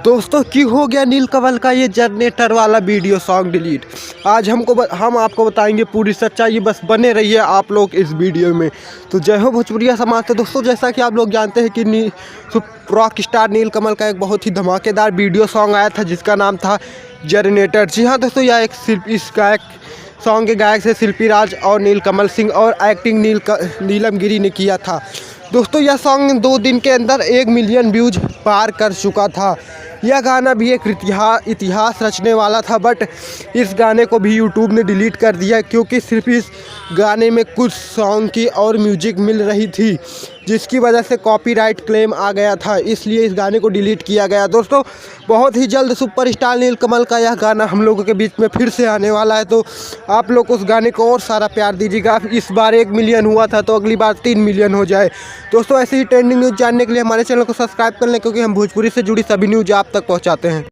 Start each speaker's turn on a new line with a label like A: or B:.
A: दोस्तों क्यों हो गया नीलकमल का ये जनरेटर वाला वीडियो सॉन्ग डिलीट। आज हम आपको बताएंगे पूरी सच्चाई। बस बने रहिए आप लोग इस वीडियो में। तो जय हो भोजपुरिया समाज। तो दोस्तों जैसा कि आप लोग जानते हैं कि रॉक स्टार नीलकमल का एक बहुत ही धमाकेदार वीडियो सॉन्ग आया था जिसका नाम था जनरेटर। जी हाँ दोस्तों, यह एक इस गायक सॉन्ग के गायक से शिल्पी राज और नीलकमल सिंह और एक्टिंग नीलम गिरी ने किया था। दोस्तों यह सॉन्ग 2 दिन के अंदर 1 मिलियन व्यूज पार कर चुका था। यह गाना भी एक इतिहास रचने वाला था, बट इस गाने को भी यूट्यूब ने डिलीट कर दिया क्योंकि सिर्फ इस गाने में कुछ सॉन्ग की और म्यूजिक मिल रही थी जिसकी वजह से कॉपीराइट क्लेम आ गया था, इसलिए इस गाने को डिलीट किया गया। दोस्तों बहुत ही जल्द सुपरस्टार नीलकमल का यह गाना हम लोगों के बीच में फिर से आने वाला है, तो आप लोग उस गाने को और सारा प्यार दीजिएगा। इस बार 1 मिलियन हुआ था तो अगली बार 3 मिलियन हो जाए। दोस्तों ऐसे ही ट्रेंडिंग न्यूज़ जानने के लिए हमारे चैनल को सब्सक्राइब कर लें क्योंकि हम भोजपुरी से जुड़ी सभी न्यूज़ आप तक पहुँचाते हैं।